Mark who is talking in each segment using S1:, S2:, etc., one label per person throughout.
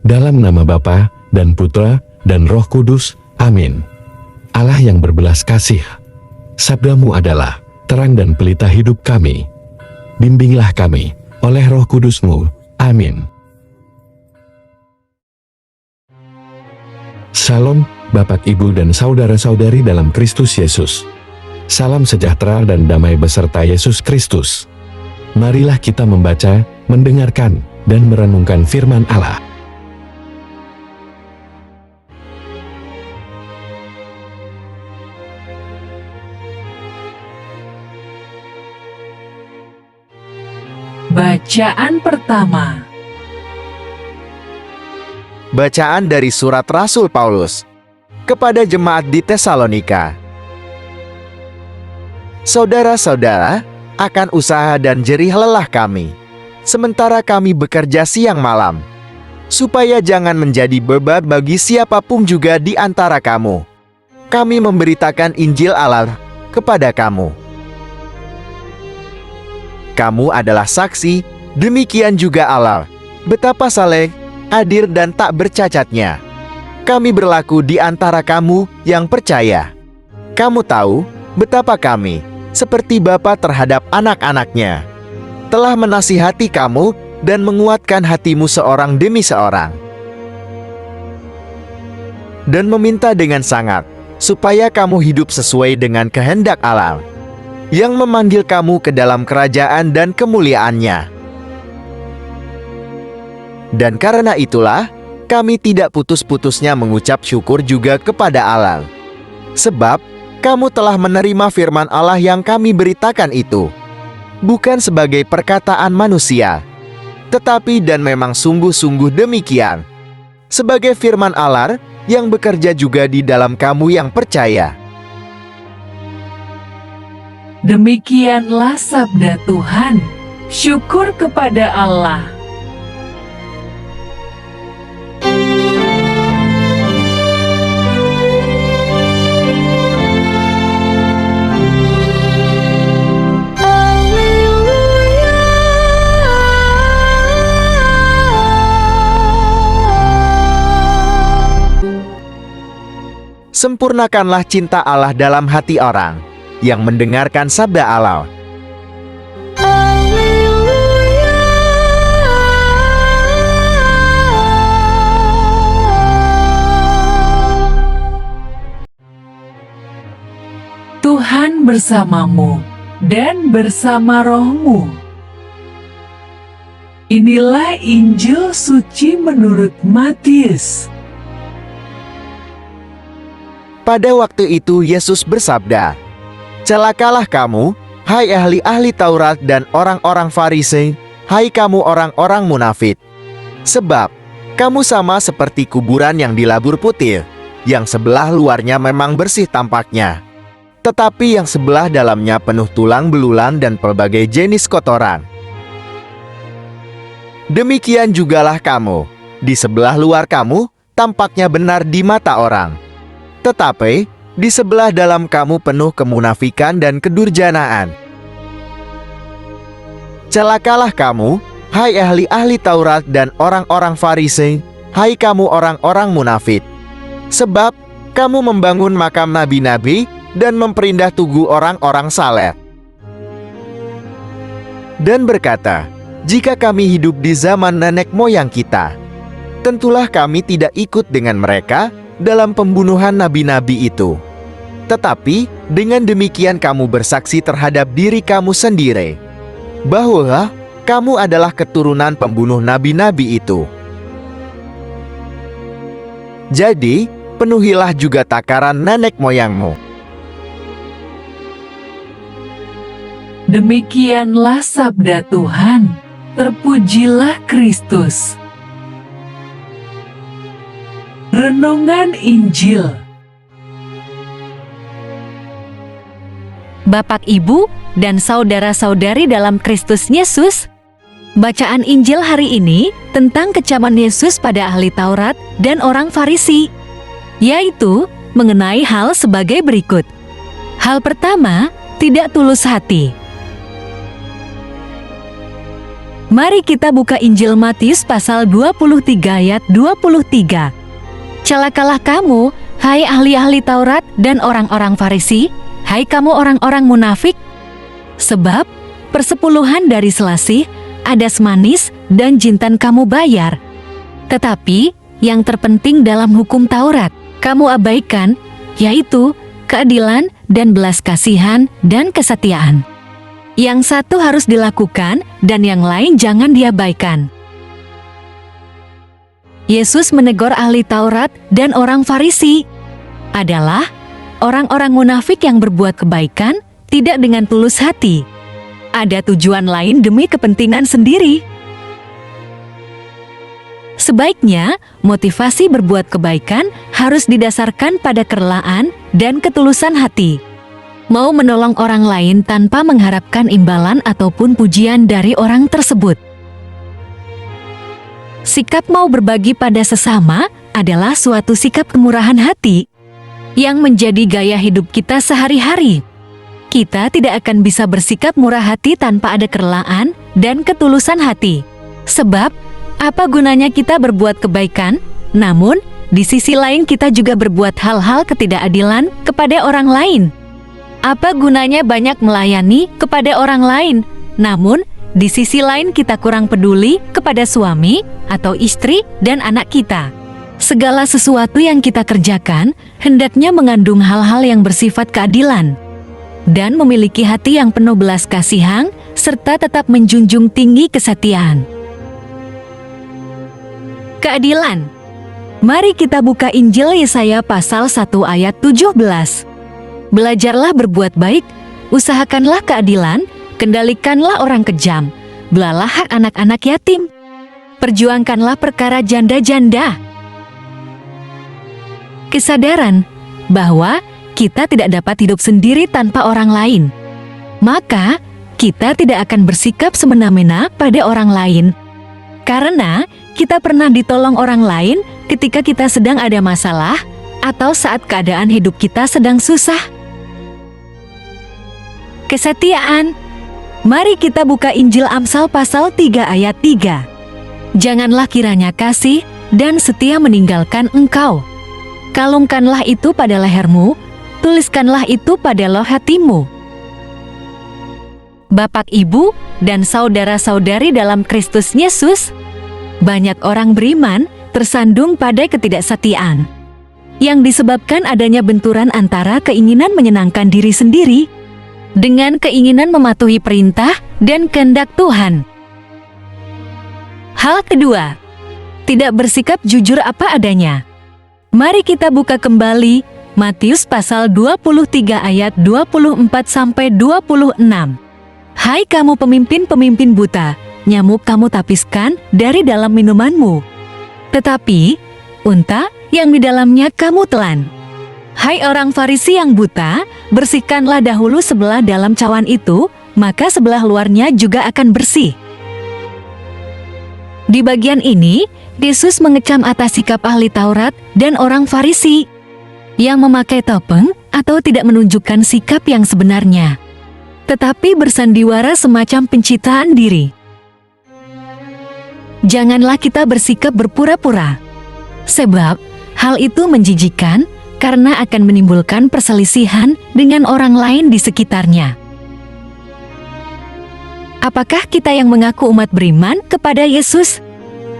S1: Dalam nama Bapa dan Putra dan Roh Kudus. Amin. Allah yang berbelas kasih, sabda-Mu adalah terang dan pelita hidup kami. Bimbinglah kami oleh Roh Kudus-Mu. Amin. Shalom, Bapak, Ibu, dan saudara-saudari dalam Kristus Yesus. Salam sejahtera dan damai beserta Yesus Kristus. Marilah kita membaca, mendengarkan, dan merenungkan firman Allah.
S2: Bacaan pertama.
S3: Bacaan dari surat Rasul Paulus kepada jemaat di Tesalonika. Saudara-saudara, akan usaha dan jerih lelah kami, sementara kami bekerja siang malam, supaya jangan menjadi beban bagi siapapun juga di antara kamu. Kami memberitakan Injil Allah kepada kamu. Kamu adalah saksi, demikian juga Allah, betapa saleh, adil dan tak bercacatnya. Kami berlaku di antara kamu yang percaya. Kamu tahu betapa kami, seperti bapa terhadap anak-anaknya, telah menasihati kamu dan menguatkan hatimu seorang demi seorang. Dan meminta dengan sangat, supaya kamu hidup sesuai dengan kehendak Allah, yang memanggil kamu ke dalam kerajaan dan kemuliaannya. Dan karena itulah, kami tidak putus-putusnya mengucap syukur juga kepada Allah. Sebab, kamu telah menerima firman Allah yang kami beritakan itu, bukan sebagai perkataan manusia, tetapi dan memang sungguh-sungguh demikian, sebagai firman Allah yang bekerja juga di dalam kamu yang percaya.
S2: Demikianlah sabda Tuhan. Syukur kepada Allah.
S3: Sempurnakanlah cinta Allah dalam hati orang yang mendengarkan sabda Allah.
S2: Tuhan bersamamu dan bersama rohmu. Inilah Injil suci menurut Matius.
S3: Pada waktu itu Yesus bersabda, "Celakalah kamu, hai ahli-ahli Taurat dan orang-orang Farisi, hai kamu orang-orang munafik. Sebab kamu sama seperti kuburan yang dilabur putih, yang sebelah luarnya memang bersih tampaknya, tetapi yang sebelah dalamnya penuh tulang belulang dan pelbagai jenis kotoran. Demikian jugalah kamu, di sebelah luar kamu tampaknya benar di mata orang, tetapi di sebelah dalam kamu penuh kemunafikan dan kedurjanaan. Celakalah kamu, hai ahli-ahli Taurat dan orang-orang Farisi, hai kamu orang-orang munafik. Sebab kamu membangun makam nabi-nabi dan memperindah tugu orang-orang saleh. Dan berkata, jika kami hidup di zaman nenek moyang kita, tentulah kami tidak ikut dengan mereka dalam pembunuhan nabi-nabi itu. Tetapi dengan demikian kamu bersaksi terhadap diri kamu sendiri, bahwa kamu adalah keturunan pembunuh nabi-nabi itu. Jadi, penuhilah juga takaran nenek moyangmu."
S2: Demikianlah sabda Tuhan. Terpujilah Kristus. Renungan Injil.
S4: Bapak, Ibu, dan saudara-saudari dalam Kristus Yesus, bacaan Injil hari ini tentang kecaman Yesus pada ahli Taurat dan orang Farisi, yaitu mengenai hal sebagai berikut. Hal pertama, tidak tulus hati. Mari kita buka Injil Matius pasal 23 ayat 23. Celakalah kamu, hai ahli-ahli Taurat dan orang-orang Farisi, hai kamu orang-orang munafik, sebab persepuluhan dari selasih, adas manis, dan jintan kamu bayar. Tetapi yang terpenting dalam hukum Taurat, kamu abaikan, yaitu keadilan dan belas kasihan dan kesetiaan. Yang satu harus dilakukan dan yang lain jangan diabaikan. Yesus menegur ahli Taurat dan orang Farisi adalah orang-orang munafik yang berbuat kebaikan tidak dengan tulus hati. Ada tujuan lain demi kepentingan sendiri. Sebaiknya, motivasi berbuat kebaikan harus didasarkan pada kerelaan dan ketulusan hati. Mau menolong orang lain tanpa mengharapkan imbalan ataupun pujian dari orang tersebut. Sikap mau berbagi pada sesama adalah suatu sikap kemurahan hati yang menjadi gaya hidup kita sehari-hari. Kita tidak akan bisa bersikap murah hati tanpa ada kerelaan dan ketulusan hati. Sebab, apa gunanya kita berbuat kebaikan, namun di sisi lain kita juga berbuat hal-hal ketidakadilan kepada orang lain? Apa gunanya banyak melayani kepada orang lain, namun di sisi lain kita kurang peduli kepada suami atau istri dan anak kita? Segala sesuatu yang kita kerjakan hendaknya mengandung hal-hal yang bersifat keadilan dan memiliki hati yang penuh belas kasihan serta tetap menjunjung tinggi kesetiaan. Keadilan. Mari kita buka Injil Yesaya pasal 1 ayat 17. Belajarlah berbuat baik, usahakanlah keadilan, kendalikanlah orang kejam, belalah hak anak-anak yatim, perjuangkanlah perkara janda-janda. Kesadaran bahwa kita tidak dapat hidup sendiri tanpa orang lain, maka kita tidak akan bersikap semena-mena pada orang lain. Karena kita pernah ditolong orang lain ketika kita sedang ada masalah atau saat keadaan hidup kita sedang susah. Kesetiaan. Mari kita buka Injil Amsal pasal 3 ayat 3. Janganlah kiranya kasih dan setia meninggalkan engkau. Kalungkanlah itu pada lehermu, tuliskanlah itu pada loh hatimu. Bapak, Ibu, dan saudara-saudari dalam Kristus Yesus, banyak orang beriman tersandung pada ketidaksetiaan yang disebabkan adanya benturan antara keinginan menyenangkan diri sendiri dengan keinginan mematuhi perintah dan kehendak Tuhan. Hal kedua, tidak bersikap jujur apa adanya. Mari kita buka kembali Matius pasal 23 ayat 24-26. Hai kamu pemimpin-pemimpin buta, nyamuk kamu tapiskan dari dalam minumanmu, tetapi unta yang di dalamnya kamu telan. Hai orang Farisi yang buta, bersihkanlah dahulu sebelah dalam cawan itu, maka sebelah luarnya juga akan bersih. Di bagian ini, Yesus mengecam atas sikap ahli Taurat dan orang Farisi yang memakai topeng atau tidak menunjukkan sikap yang sebenarnya, tetapi bersandiwara semacam pencitraan diri. Janganlah kita bersikap berpura-pura, sebab hal itu menjijikkan karena akan menimbulkan perselisihan dengan orang lain di sekitarnya. Apakah kita yang mengaku umat beriman kepada Yesus,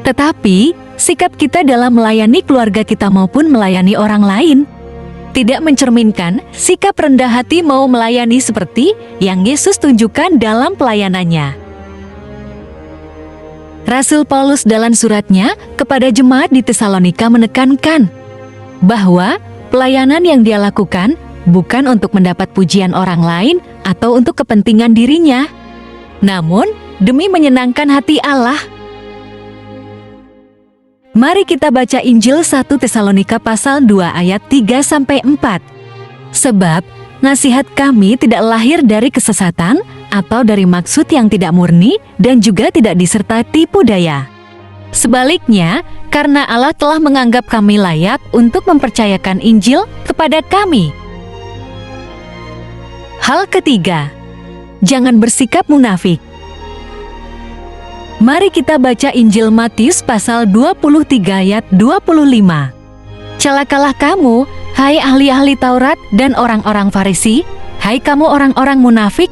S4: tetapi sikap kita dalam melayani keluarga kita maupun melayani orang lain tidak mencerminkan sikap rendah hati mau melayani seperti yang Yesus tunjukkan dalam pelayanannya? Rasul Paulus dalam suratnya kepada jemaat di Tesalonika menekankan bahwa pelayanan yang dia lakukan bukan untuk mendapat pujian orang lain atau untuk kepentingan dirinya, namun demi menyenangkan hati Allah. Mari kita baca Injil 1 Tesalonika pasal 2 ayat 3-4. Sebab nasihat kami tidak lahir dari kesesatan atau dari maksud yang tidak murni dan juga tidak disertai tipu daya. Sebaliknya, karena Allah telah menganggap kami layak untuk mempercayakan Injil kepada kami. Hal ketiga, jangan bersikap munafik. Mari kita baca Injil Matius pasal 23 ayat 25. Celakalah kamu, hai ahli-ahli Taurat dan orang-orang Farisi, hai kamu orang-orang munafik,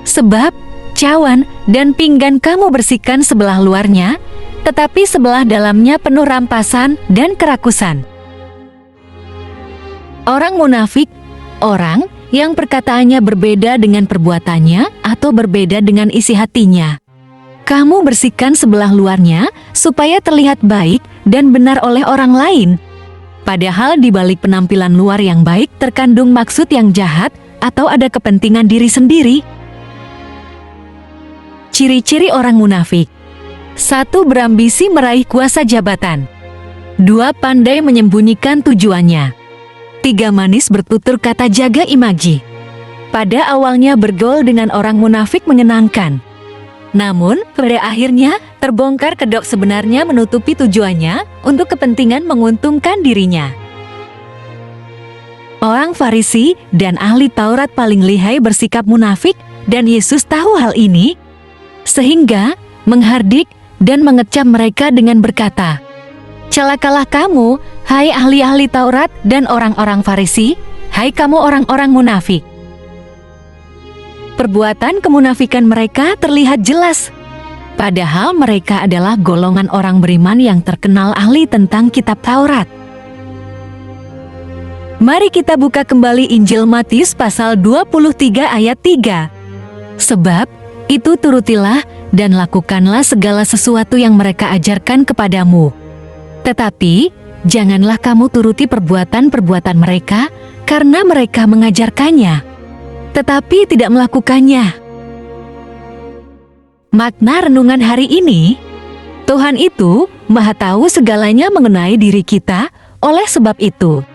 S4: sebab cawan dan pinggan kamu bersihkan sebelah luarnya, tetapi sebelah dalamnya penuh rampasan dan kerakusan. Orang munafik, orang yang perkataannya berbeda dengan perbuatannya atau berbeda dengan isi hatinya. Kamu bersihkan sebelah luarnya supaya terlihat baik dan benar oleh orang lain. Padahal di balik penampilan luar yang baik terkandung maksud yang jahat atau ada kepentingan diri sendiri. Ciri-ciri orang munafik. 1. Berambisi meraih kuasa jabatan. 2. Pandai menyembunyikan tujuannya. 3. Manis bertutur kata jaga imaji. Pada awalnya bergaul dengan orang munafik menyenangkan. Namun, pada akhirnya terbongkar kedok sebenarnya menutupi tujuannya untuk kepentingan menguntungkan dirinya. Orang Farisi dan ahli Taurat paling lihai bersikap munafik dan Yesus tahu hal ini, sehingga menghardik dan mengecam mereka dengan berkata, "Celakalah kamu, hai ahli-ahli Taurat dan orang-orang Farisi, hai kamu orang-orang munafik." Perbuatan kemunafikan mereka terlihat jelas. Padahal mereka adalah golongan orang beriman yang terkenal ahli tentang kitab Taurat. Mari kita buka kembali Injil Matius pasal 23 ayat 3. Sebab itu turutilah dan lakukanlah segala sesuatu yang mereka ajarkan kepadamu. Tetapi janganlah kamu turuti perbuatan-perbuatan mereka, karena mereka mengajarkannya tetapi tidak melakukannya. Makna renungan hari ini, Tuhan itu Maha tahu segalanya mengenai diri kita, oleh sebab itu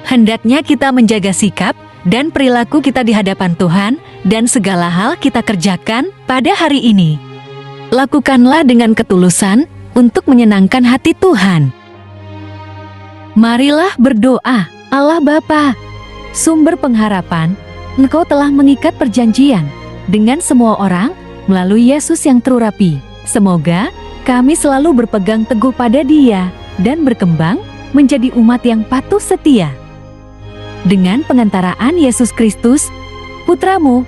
S4: hendaknya kita menjaga sikap dan perilaku kita di hadapan Tuhan dan segala hal kita kerjakan pada hari ini. Lakukanlah dengan ketulusan untuk menyenangkan hati Tuhan. Marilah berdoa. Allah Bapa, sumber pengharapan, Engkau telah mengikat perjanjian dengan semua orang melalui Yesus yang terurapi. Semoga kami selalu berpegang teguh pada Dia dan berkembang menjadi umat yang patuh setia. Dengan pengantaraan Yesus Kristus, Putra-Mu,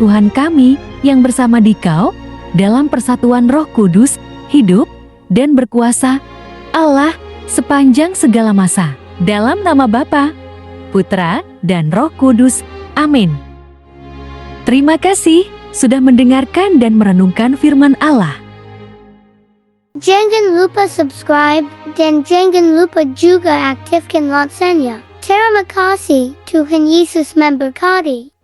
S4: Tuhan kami yang bersama Dikau dalam persatuan Roh Kudus, hidup dan berkuasa, Allah sepanjang segala masa. Dalam nama Bapa, Putra, dan Roh Kudus. Amin. Terima kasih sudah mendengarkan dan merenungkan firman Allah.
S5: Jangan lupa subscribe dan jangan lupa juga aktifkan loncengnya. Terima kasih, Tuhan Yesus memberkati.